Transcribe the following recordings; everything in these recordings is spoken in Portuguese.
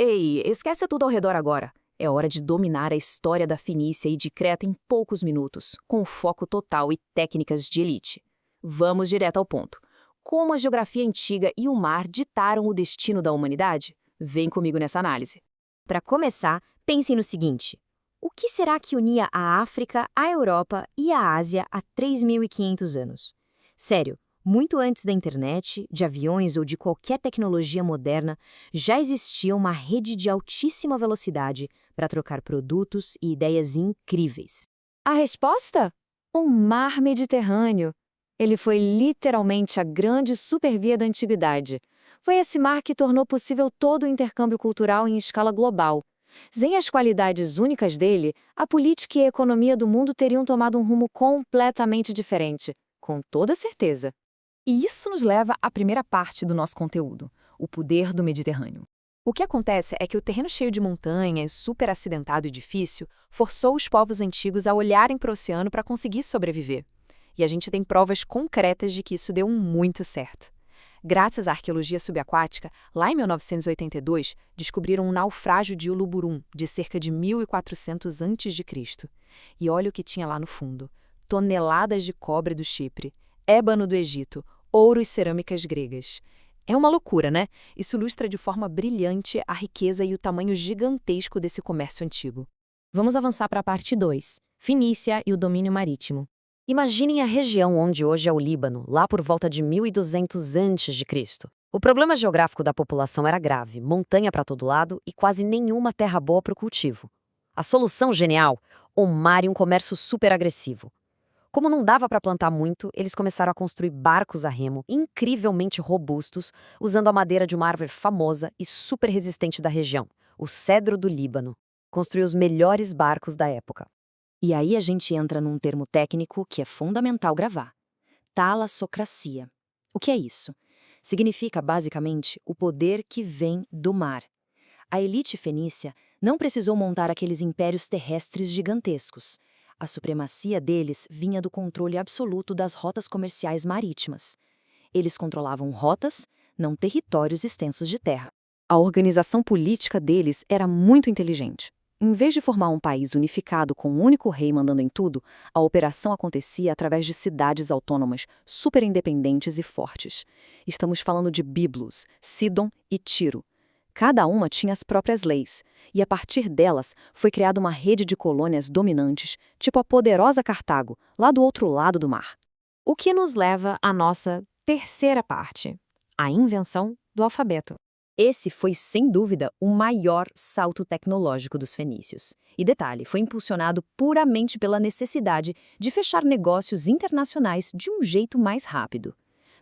Ei, esquece tudo ao redor agora. É hora de dominar a história da Fenícia e de Creta em poucos minutos, com foco total e técnicas de elite. Vamos direto ao ponto. Como a geografia antiga e o mar ditaram o destino da humanidade? Vem comigo nessa análise. Para começar, pensem no seguinte: o que será que unia a África, a Europa e a Ásia há 3.500 anos? Sério, muito antes da internet, de aviões ou de qualquer tecnologia moderna, já existia uma rede de altíssima velocidade para trocar produtos e ideias incríveis. A resposta? O Mar Mediterrâneo. Ele foi literalmente a grande supervia da antiguidade. Foi esse mar que tornou possível todo o intercâmbio cultural em escala global. Sem as qualidades únicas dele, a política e a economia do mundo teriam tomado um rumo completamente diferente, com toda certeza. E isso nos leva à primeira parte do nosso conteúdo, o poder do Mediterrâneo. O que acontece é que o terreno cheio de montanhas, super acidentado e difícil, forçou os povos antigos a olharem para o oceano para conseguir sobreviver. E a gente tem provas concretas de que isso deu muito certo. Graças à arqueologia subaquática, lá em 1982, descobriram um naufrágio de Uluburum, de cerca de 1400 a.C. E olha o que tinha lá no fundo: toneladas de cobre do Chipre, ébano do Egito, ouro e cerâmicas gregas. É uma loucura, né? Isso ilustra de forma brilhante a riqueza e o tamanho gigantesco desse comércio antigo. Vamos avançar para a parte 2, Fenícia e o domínio marítimo. Imaginem a região onde hoje é o Líbano, lá por volta de 1200 a.C. O problema geográfico da população era grave, montanha para todo lado e quase nenhuma terra boa para o cultivo. A solução genial? O mar e um comércio super agressivo. Como não dava para plantar muito, eles começaram a construir barcos a remo incrivelmente robustos, usando a madeira de uma árvore famosa e super resistente da região, o cedro do Líbano. Construiu os melhores barcos da época. E aí a gente entra num termo técnico que é fundamental gravar: talassocracia. O que é isso? Significa, basicamente, o poder que vem do mar. A elite fenícia não precisou montar aqueles impérios terrestres gigantescos. A supremacia deles vinha do controle absoluto das rotas comerciais marítimas. Eles controlavam rotas, não territórios extensos de terra. A organização política deles era muito inteligente. Em vez de formar um país unificado com um único rei mandando em tudo, a operação acontecia através de cidades autônomas, super independentes e fortes. Estamos falando de Byblos, Sidon e Tiro. Cada uma tinha as próprias leis, e a partir delas foi criada uma rede de colônias dominantes, tipo a poderosa Cartago, lá do outro lado do mar. O que nos leva à nossa terceira parte, a invenção do alfabeto. Esse foi, sem dúvida, o maior salto tecnológico dos fenícios. E detalhe, foi impulsionado puramente pela necessidade de fechar negócios internacionais de um jeito mais rápido.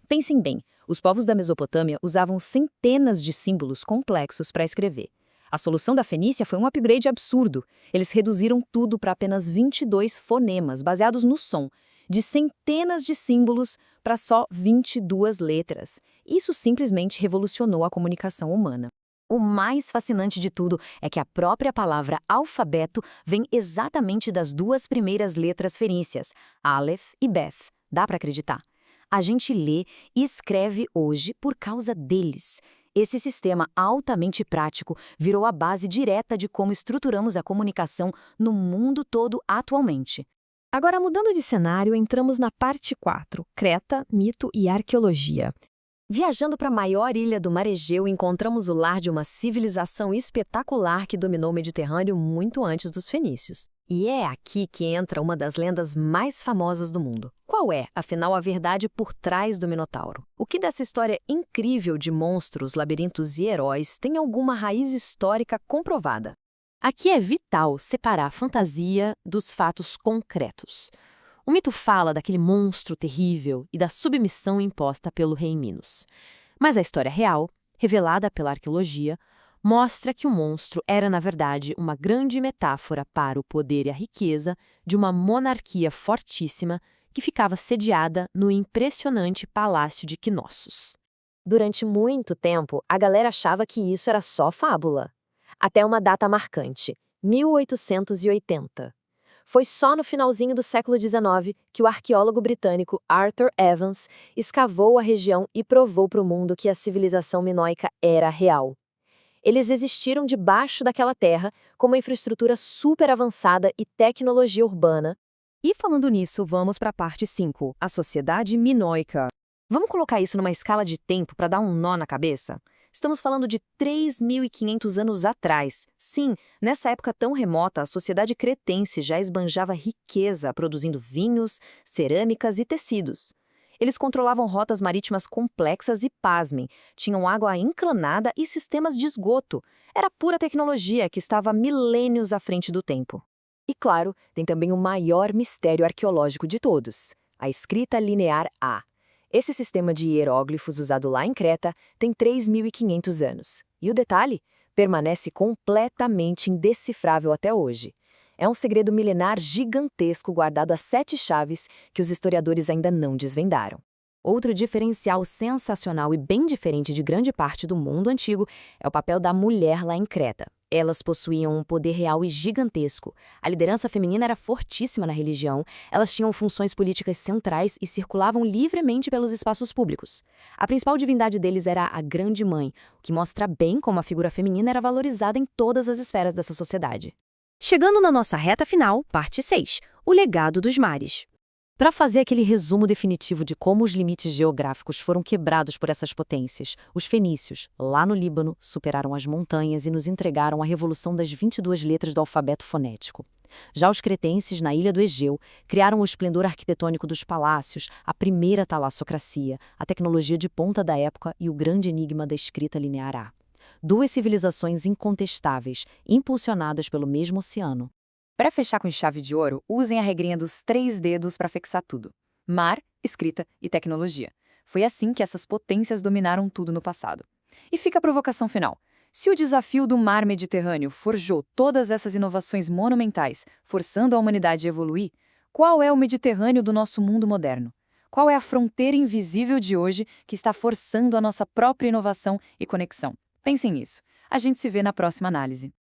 Pensem bem, os povos da Mesopotâmia usavam centenas de símbolos complexos para escrever. A solução da Fenícia foi um upgrade absurdo. Eles reduziram tudo para apenas 22 fonemas, baseados no som, de centenas de símbolos para só 22 letras. Isso simplesmente revolucionou a comunicação humana. O mais fascinante de tudo é que a própria palavra alfabeto vem exatamente das duas primeiras letras fenícias, Aleph e Beth. Dá para acreditar? A gente lê e escreve hoje por causa deles. Esse sistema altamente prático virou a base direta de como estruturamos a comunicação no mundo todo atualmente. Agora, mudando de cenário, entramos na parte 4, Creta, mito e arqueologia. Viajando para a maior ilha do Mar Egeu, encontramos o lar de uma civilização espetacular que dominou o Mediterrâneo muito antes dos fenícios. E é aqui que entra uma das lendas mais famosas do mundo. Qual é, afinal, a verdade por trás do Minotauro? O que dessa história incrível de monstros, labirintos e heróis tem alguma raiz histórica comprovada? Aqui é vital separar a fantasia dos fatos concretos. O mito fala daquele monstro terrível e da submissão imposta pelo rei Minos. Mas a história real, revelada pela arqueologia, mostra que o monstro era, na verdade, uma grande metáfora para o poder e a riqueza de uma monarquia fortíssima que ficava sediada no impressionante Palácio de Knossos. Durante muito tempo, a galera achava que isso era só fábula. Até uma data marcante, 1880. Foi só no finalzinho do século XIX que o arqueólogo britânico Arthur Evans escavou a região e provou para o mundo que a civilização minoica era real. Eles existiram debaixo daquela terra, com uma infraestrutura super avançada e tecnologia urbana. E falando nisso, vamos para a parte 5, a sociedade minoica. Vamos colocar isso numa escala de tempo para dar um nó na cabeça? Estamos falando de 3.500 anos atrás. Sim, nessa época tão remota, a sociedade cretense já esbanjava riqueza, produzindo vinhos, cerâmicas e tecidos. Eles controlavam rotas marítimas complexas e, pasmem, tinham água inclinada e sistemas de esgoto. Era pura tecnologia que estava milênios à frente do tempo. E claro, tem também o maior mistério arqueológico de todos, a escrita linear A. Esse sistema de hieróglifos usado lá em Creta tem 3.500 anos. E o detalhe? Permanece completamente indecifrável até hoje. É um segredo milenar gigantesco guardado a 7 chaves que os historiadores ainda não desvendaram. Outro diferencial sensacional e bem diferente de grande parte do mundo antigo é o papel da mulher lá em Creta. Elas possuíam um poder real e gigantesco. A liderança feminina era fortíssima na religião, elas tinham funções políticas centrais e circulavam livremente pelos espaços públicos. A principal divindade deles era a Grande Mãe, o que mostra bem como a figura feminina era valorizada em todas as esferas dessa sociedade. Chegando na nossa reta final, parte 6, o legado dos mares. Para fazer aquele resumo definitivo de como os limites geográficos foram quebrados por essas potências, os fenícios, lá no Líbano, superaram as montanhas e nos entregaram a revolução das 22 letras do alfabeto fonético. Já os cretenses, na ilha do Egeu, criaram o esplendor arquitetônico dos palácios, a primeira talassocracia, a tecnologia de ponta da época e o grande enigma da escrita linear A. Duas civilizações incontestáveis, impulsionadas pelo mesmo oceano. Para fechar com chave de ouro, usem a regrinha dos 3 dedos para fixar tudo. Mar, escrita e tecnologia. Foi assim que essas potências dominaram tudo no passado. E fica a provocação final. Se o desafio do mar Mediterrâneo forjou todas essas inovações monumentais, forçando a humanidade a evoluir, qual é o Mediterrâneo do nosso mundo moderno? Qual é a fronteira invisível de hoje que está forçando a nossa própria inovação e conexão? Pensem nisso. A gente se vê na próxima análise.